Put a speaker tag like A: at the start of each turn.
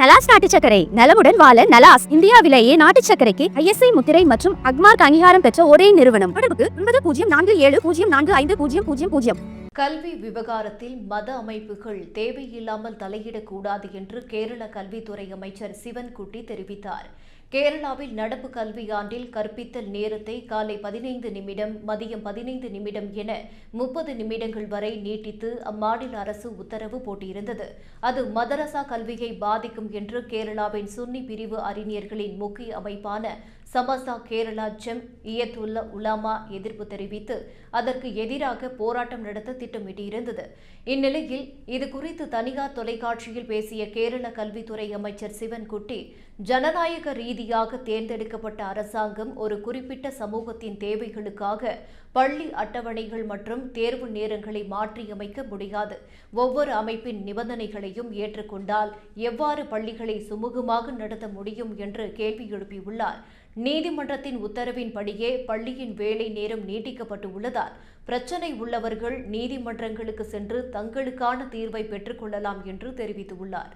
A: நலாஸ் நாட்டு சர்க்கரை நலமுடன் வாழ நலாஸ் இந்தியாவிலேயே நாட்டு சர்க்கரைக்கு ISI முத்திரை மற்றும் அக்மார்க் அங்கீகாரம் பெற்ற ஒரே நிறுவனம். தொடர்புக்கு 9047045000.
B: கல்வி விவகாரத்தில் மத அமைப்புகள் தேவையில்லாமல் தலையிடக்கூடாது என்று கேரள கல்வித்துறை அமைச்சர் சிவன்குட்டி தெரிவித்தார். கேரளாவில் நடப்பு கல்வியாண்டில் கற்பித்தல் நேரத்தை காலை 15 நிமிடம், மதியம் 15 நிமிடம் என 30 நிமிடங்கள் வரை நீட்டித்து அம்மாநில அரசு உத்தரவு போட்டிருந்தது. அது மதரசா கல்வியை பாதிக்கும் என்று கேரளாவின் சுன்னி பிரிவு அறிஞர்களின் முக்கிய அமைப்பான சமஸ்தா கேரளா ஜெம் இயத்துல்ல உலாமா எதிர்ப்பு தெரிவித்து அதற்கு எதிராக போராட்டம் நடத்த திட்டமிட்டிருந்தது. இந்நிலையில் இதுகுறித்து தனியார் தொலைக்காட்சியில் பேசிய கேரள கல்வித்துறை அமைச்சர் சிவன்குட்டி, ஜனநாயக ரீதியாக தேர்ந்தெடுக்கப்பட்ட அரசாங்கம் ஒரு குறிப்பிட்ட சமூகத்தின் தேவைகளுக்காக பள்ளி அட்டவணைகள் மற்றும் தேர்வு நேரங்களை மாற்றியமைக்க முடியாது. ஒவ்வொரு அமைப்பின் நிபந்தனைகளையும் ஏற்றுக்கொண்டால் எவ்வாறு பள்ளிகளை சுமூகமாக நடத்த முடியும் என்று கேள்வி எழுப்பியுள்ளார். நீதிமன்றத்தின் உத்தரவின்படியே பள்ளியின் வேலை நேரம் நீட்டிக்கப்பட்டு உள்ளதால் பிரச்சினை உள்ளவர்கள் நீதிமன்றங்களுக்கு சென்று தங்களுக்கான தீர்வை பெற்றுக் கொள்ளலாம் என்று தெரிவித்துள்ளார்.